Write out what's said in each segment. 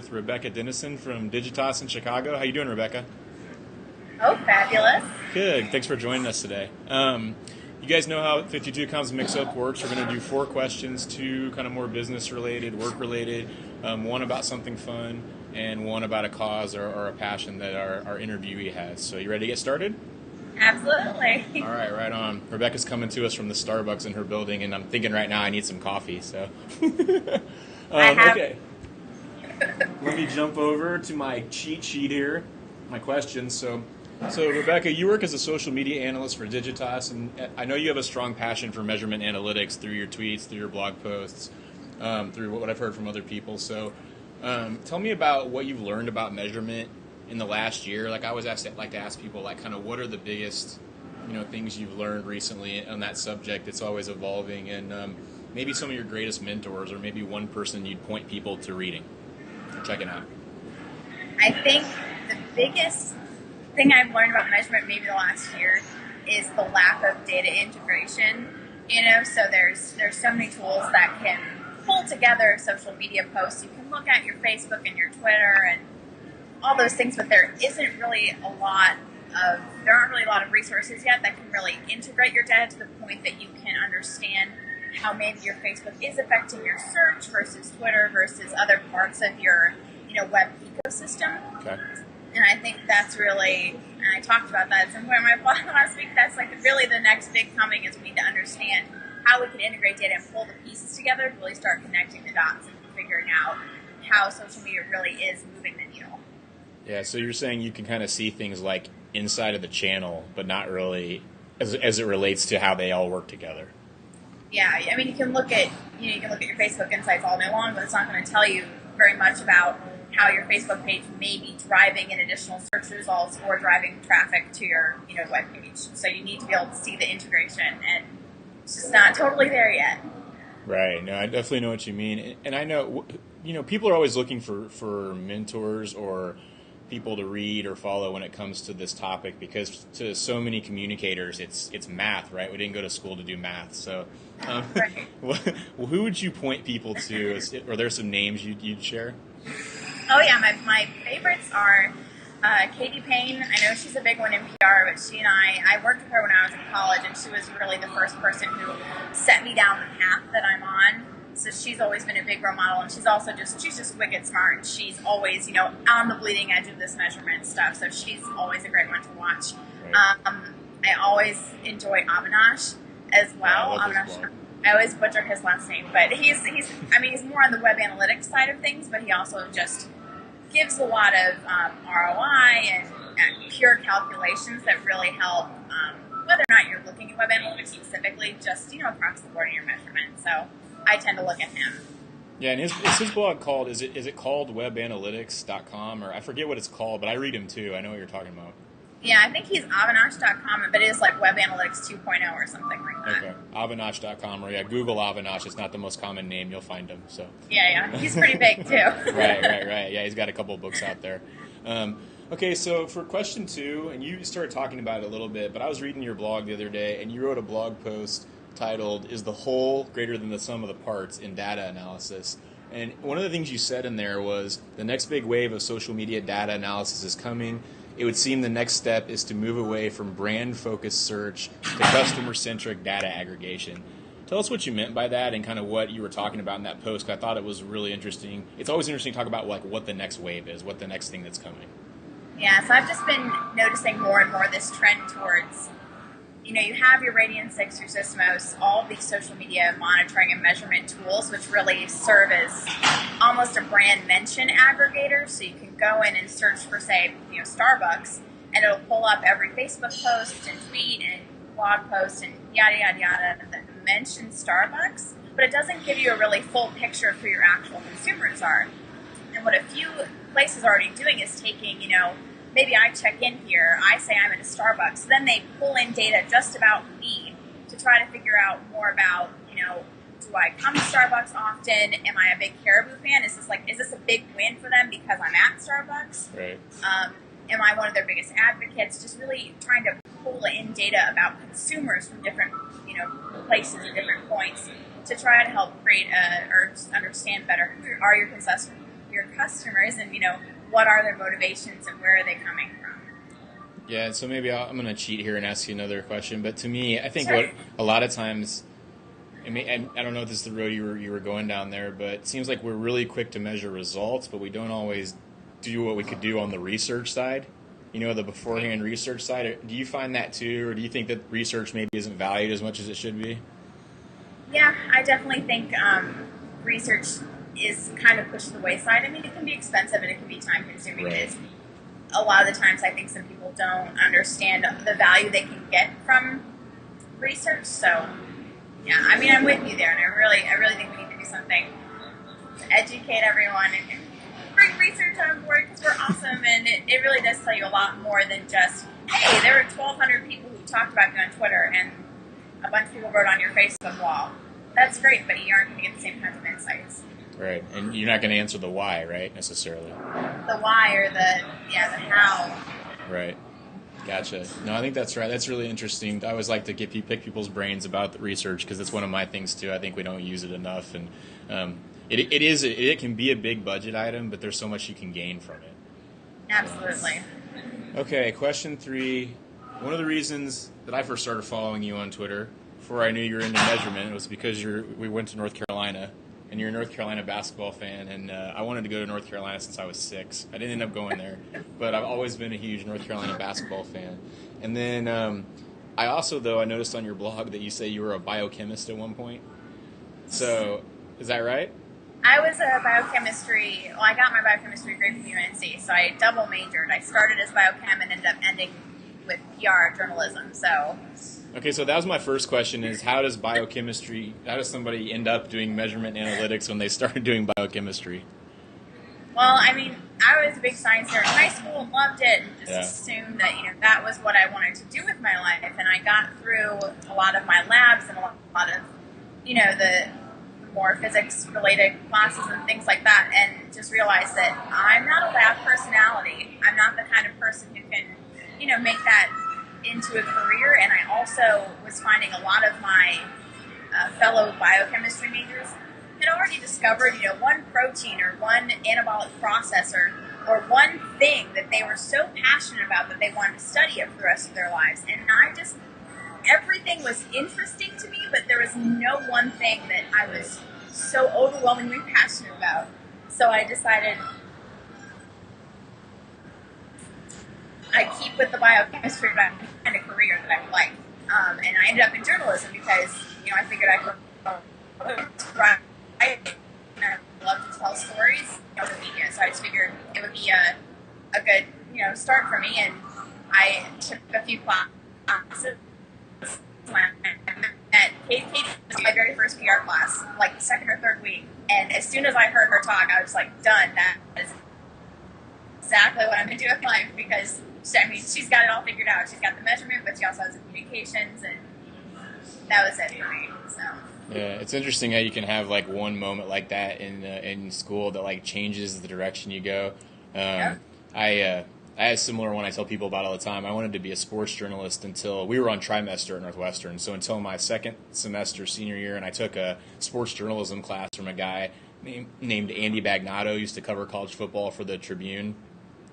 with Rebecca Denison from Digitas in Chicago. How you doing, Rebecca? Oh, fabulous. Good. Thanks for joining us today. You guys know how 52 Comms Mixup works. We're going to do 4 questions, 2 kind of more business-related, work-related, 1 about something fun, and 1 about a cause or a passion that our interviewee has. So you ready to get started? Absolutely. All right, right on. Rebecca's coming to us from the Starbucks in her building, and I'm thinking right now I need some coffee. So, okay. Let me jump over to my cheat sheet here, my questions. So Rebecca, you work as a social media analyst for Digitas, and I know you have a strong passion for measurement analytics through your tweets, through your blog posts, through what I've heard from other people. So tell me about what you've learned about measurement in the last year. Like I always like to ask people, like, kind of what are the biggest, things you've learned recently on that subject. It's always evolving, and maybe some of your greatest mentors, or maybe one person you'd point people to reading or checking out. I think the biggest thing I've learned about measurement maybe the last year is the lack of data integration. So there's so many tools that can pull together social media posts. You can look at your Facebook and your Twitter and all those things, but there aren't really a lot of resources yet that can really integrate your data to the point that you can understand how maybe your Facebook is affecting your search versus Twitter versus other parts of your web ecosystem. Okay. And I think that's really, and I talked about that at some point in my blog last week, that's like really the next big coming is we need to understand how we can integrate data and pull the pieces together to really start connecting the dots and figuring out how social media really is moving the needle. Yeah, so you're saying you can kind of see things like inside of the channel, but not really as it relates to how they all work together. Yeah, I mean, you can look at your Facebook insights all day long, but it's not going to tell you very much about how your Facebook page may be driving in additional search results or driving traffic to your web page. So you need to be able to see the integration, and it's just not totally there yet. Right. No, I definitely know what you mean, and I know people are always looking for mentors or people to read or follow when it comes to this topic, because to so many communicators it's math, right? We didn't go to school to do math, so Right. who would you point people to? Are there some names you'd share? Oh yeah, my favorites are Katie Paine. I know she's a big one in PR, but she and I worked with her when I was in college, and she was really the first person who set me down the path that I'm on. So she's always been a big role model, and she's just wicked smart, and she's always, on the bleeding edge of this measurement stuff. So she's always a great one to watch. Right. I always enjoy Avinash as well. Avinash, I always butcher his last name, but he's more on the web analytics side of things, but he also just gives a lot of ROI and pure calculations that really help, whether or not you're looking at web analytics specifically, just across the board in your measurement. So I tend to look at him. Yeah, and is his blog called, is it called webanalytics.com, or I forget what it's called, but I read him too. I know what you're talking about. Yeah, I think he's avinash.com, but it is like Web Analytics 2.0 or something like that. Okay, avinash.com, or Google Avinash. It's not the most common name. You'll find him. So. Yeah, he's pretty big too. Right. Yeah, he's got a couple of books out there. Okay, so for question 2, and you started talking about it a little bit, but I was reading your blog the other day, and you wrote a blog post titled, "Is the whole greater than the sum of the parts in data analysis?" And one of the things you said in there was, the next big wave of social media data analysis is coming. It would seem the next step is to move away from brand-focused search to customer-centric data aggregation. Tell us what you meant by that and kind of what you were talking about in that post, 'cause I thought it was really interesting. It's always interesting to talk about like what the next wave is, what the next thing that's coming. Yeah, so I've just been noticing more and more this trend towards, you have your Radian 6, your Sysmos, all of these social media monitoring and measurement tools, which really serve as almost a brand mention aggregator. So you can go in and search for, say, Starbucks, and it'll pull up every Facebook post and tweet and blog post and yada, yada, yada that mentions Starbucks, but it doesn't give you a really full picture of who your actual consumers are. And what a few places are already doing is taking, maybe I check in here, I say I'm at a Starbucks, then they pull in data just about me to try to figure out more about, do I come to Starbucks often? Am I a big Caribou fan? Is this a big win for them because I'm at Starbucks? Right. Am I one of their biggest advocates? Just really trying to pull in data about consumers from different, places and different points to try to help create or just understand better who are your your customers and, what are their motivations and where are they coming from? Yeah, so maybe I'm going to cheat here and ask you another question. But to me, I think Sure. what a lot of times, I don't know if this is the road you were going down there, but it seems like we're really quick to measure results, but we don't always do what we could do on the research side. The beforehand research side. Do you find that too, or do you think that research maybe isn't valued as much as it should be? Yeah, I definitely think research is kind of pushed to the wayside. I mean, it can be expensive and it can be time-consuming. Right. A lot of the times I think some people don't understand the value they can get from research. So, yeah, I mean, I'm with you there, and I really think we need to do something to educate everyone and bring research on board because we're awesome, and it really does tell you a lot more than just, hey, there were 1,200 people who talked about you on Twitter, and a bunch of people wrote on your Facebook wall. That's great, but you aren't going to get the same kinds of insights. Right, and you're not going to answer the why, right, necessarily. The why or the how. Right. Gotcha. No, I think that's right. That's really interesting. I always like to pick people's brains about the research because it's one of my things too. I think we don't use it enough, and it can be a big budget item, but there's so much you can gain from it. Absolutely. Okay, question 3. One of the reasons that I first started following you on Twitter, before I knew you were into measurement, was because we went to North Carolina, and you're a North Carolina basketball fan, and I wanted to go to North Carolina since I was 6. I didn't end up going there, but I've always been a huge North Carolina basketball fan. And then I also, though, I noticed on your blog that you say you were a biochemist at one point. So, is that right? I was a biochemistry, I got my biochemistry degree from UNC, so I double majored. I started as biochem and ended up ending with PR journalism, so. Okay, so that was my first question is how does somebody end up doing measurement analytics when they started doing biochemistry? Well, I mean, I was a big science nerd in high school and loved it and just assumed that, that was what I wanted to do with my life. And I got through a lot of my labs and a lot of, the more physics-related classes and things like that, and just realized that I'm not a lab personality. I'm not the kind of person who can, make that into a career. And I also was finding a lot of my fellow biochemistry majors had already discovered, one protein or one anabolic processor or one thing that they were so passionate about that they wanted to study it for the rest of their lives. And everything was interesting to me, but there was no one thing that I was so overwhelmingly passionate about. So I decided I'd keep with the biochemistry, but kind of career that I would like. And I ended up in journalism because, I figured I could write, and I love to tell stories of the media. So I just figured it would be a good, start for me. And I took a few classes. At Katie Paine was my very first PR class, like the second or third week. And as soon as I heard her talk, I was like, done. That is exactly what I'm going to do with life because, she's got it all figured out. She's got the measurement, but she also has the communications, and that was it for me. So. Yeah, it's interesting how you can have like one moment like that in school that like changes the direction you go. Yep. I had a similar one I tell people about all the time. I wanted to be a sports journalist until we were on trimester at Northwestern. So until my second semester senior year, and I took a sports journalism class from a guy named Andy Bagnotto, used to cover college football for the Tribune.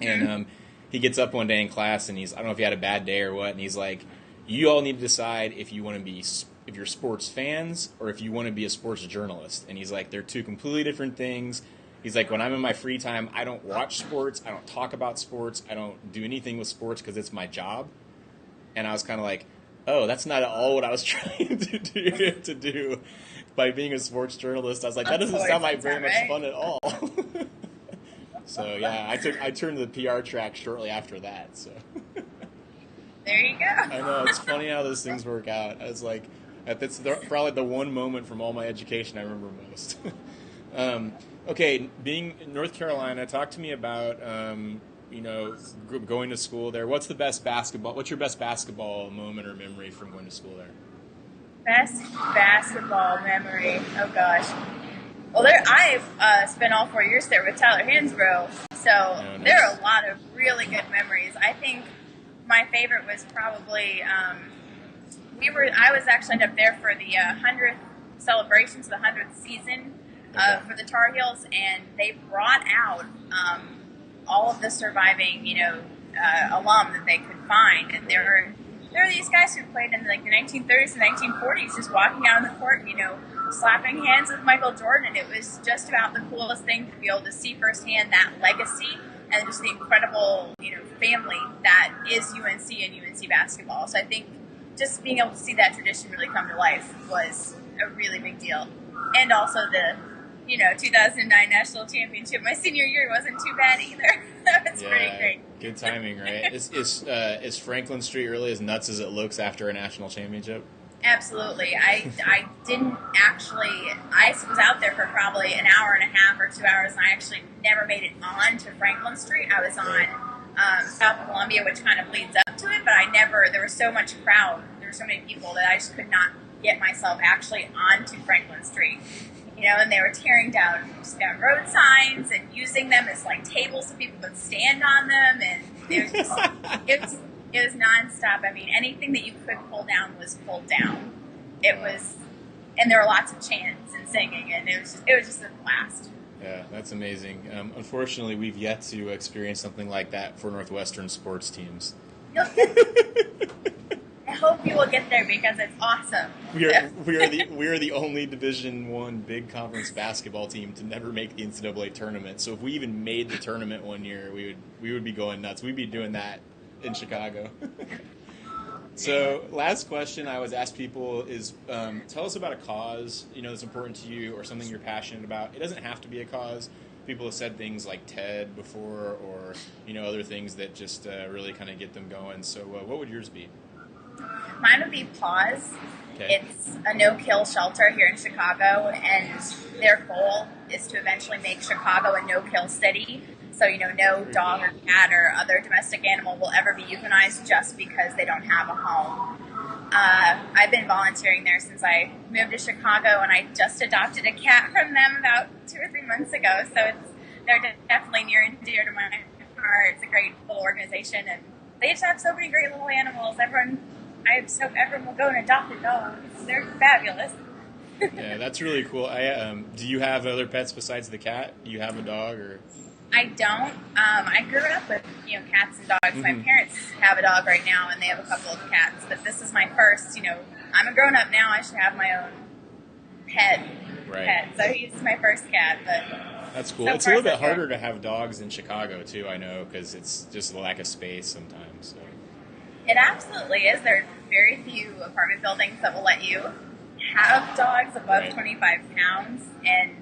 And he gets up one day in class, and I don't know if he had a bad day or what, and he's like, you all need to decide if you're sports fans or if you want to be a sports journalist. And he's like, they're two completely different things. He's like, when I'm in my free time, I don't watch sports, I don't talk about sports, I don't do anything with sports because it's my job. And I was kind of like, oh, that's not at all what I was trying to do by being a sports journalist. I was like, that doesn't sound like very much fun at all. So yeah, I turned to the PR track shortly after that. So there you go. I know, it's funny how those things work out. I was like, that's probably the one moment from all my education I remember most. Okay, being in North Carolina, talk to me about going to school there. What's your best basketball moment or memory from going to school there? Best basketball memory. Oh gosh. Well, I've spent all 4 years there with Tyler Hansbrough, so there are a lot of really good memories. I think my favorite was probably I was actually up there for the 100th celebrations, the 100th season for the Tar Heels, and they brought out all of the surviving, alum that they could find, and there are these guys who played in like the 1930s and 1940s, just walking out on the court, slapping hands with Michael Jordan, and it was just about the coolest thing to be able to see firsthand that legacy and just the incredible, family that is UNC and UNC basketball. So I think just being able to see that tradition really come to life was a really big deal. And also the, 2009 national championship. My senior year wasn't too bad either. That was pretty great. Good timing, right? Is Franklin Street really as nuts as it looks after a national championship? Absolutely. I didn't actually, I was out there for probably an hour and a half or 2 hours, and I actually never made it on to Franklin Street. I was on South Columbia, which kind of leads up to it, but there was so much crowd, there were so many people that I just could not get myself actually onto Franklin Street. And they were tearing down road signs and using them as like tables so people could stand on them, and it was just, it was nonstop. I mean, anything that you could pull down was pulled down. And there were lots of chants and singing, and it was just a blast. Yeah, that's amazing. Unfortunately, we've yet to experience something like that for Northwestern sports teams. I hope you will get there because it's awesome. We are the only Division I big conference basketball team to never make the NCAA tournament. So if we even made the tournament one year, we would be going nuts. We'd be doing that in Chicago. So last question I always ask people is, tell us about a cause that's important to you or something you're passionate about. It doesn't have to be a cause. People have said things like TED before, or other things that just really kind of get them going. So what would yours be? Mine would be Pause. Okay. It's a no-kill shelter here in Chicago, and their goal is to eventually make Chicago a no-kill city. So, no dog or cat or other domestic animal will ever be euthanized just because they don't have a home. I've been volunteering there since I moved to Chicago, and I just adopted a cat from them about 2 or 3 months ago. So they're definitely near and dear to my heart. It's a great little organization, and they just have so many great little animals. I hope everyone will go and adopt a dog. They're fabulous. Yeah, that's really cool. Do you have other pets besides the cat? Do you have a dog or? I don't. I grew up with cats and dogs. Mm-hmm. My parents have a dog right now, and they have a couple of cats. But this is my first. I'm a grown up now. I should have my own pet. So he's my first cat. But that's cool. It's a little bit harder to have dogs in Chicago too. I know, because it's just the lack of space sometimes. So. It absolutely is. There are very few apartment buildings that will let you have dogs above 25 pounds, and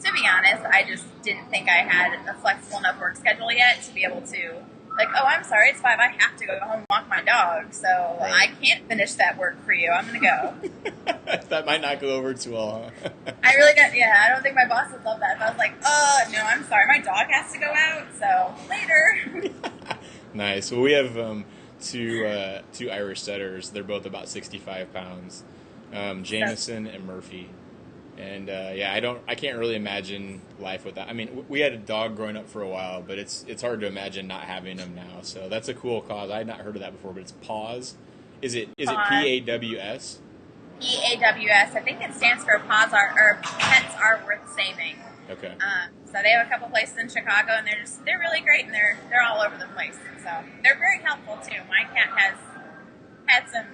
to be honest, I just didn't think I had a flexible enough work schedule yet to be able to, I'm sorry, it's 5, I have to go home and walk my dog, so I can't finish that work for you, I'm going to go. That might not go over too well, huh? I really got, I don't think my boss would love that. If I was like, no, I'm sorry, my dog has to go out, so later. Nice. Well, we have two Irish setters. They're both about 65 pounds, Denison and Murphy. And I can't really imagine life without. I mean, we had a dog growing up for a while, but it's hard to imagine not having them now. So that's a cool cause. I had not heard of that before, but it's Pause. Is it PAWS? PAWS. I think it stands for Pets Are Worth Saving. Okay. So they have a couple places in Chicago, and they're really great, and they're all over the place. So they're very helpful too. My cat has some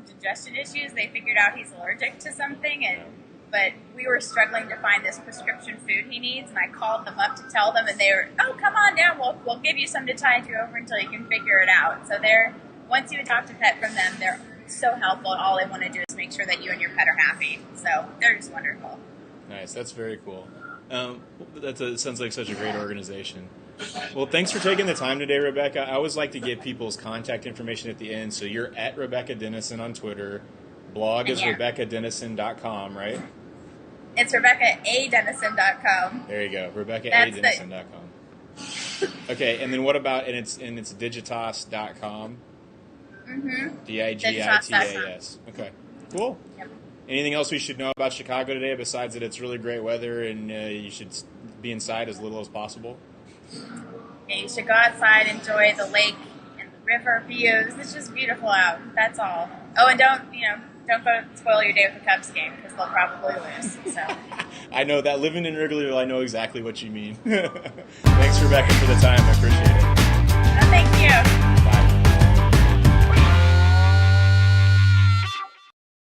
digestion issues. They figured out he's allergic to something, but we were struggling to find this prescription food he needs, and I called them up to tell them, and they were, come on down, we'll give you some to tide you over until you can figure it out. So once you adopt a pet from them, they're so helpful, and all they want to do is make sure that you and your pet are happy. So they're just wonderful. Nice, that's very cool. That sounds like such a great organization. Well, thanks for taking the time today, Rebecca. I always like to give people's contact information at the end. So you're at Rebecca Denison on Twitter. Blog is RebeccaDenison.com, right? It's RebeccaADenison.com. There you go, RebeccaADenison.com. Okay, and then what about, and it's Digitas.com? Mm-hmm. Digitas. Okay, cool. Yep. Anything else we should know about Chicago today besides that it's really great weather and you should be inside as little as possible? Yeah, you should go outside, enjoy the lake and the river views. It's just beautiful out. That's all. Oh, and don't don't go spoil your day with the Cubs game because they'll probably lose. So I know that. Living in Wrigleyville, I know exactly what you mean. Thanks, Rebecca, for the time. I appreciate it. thank you.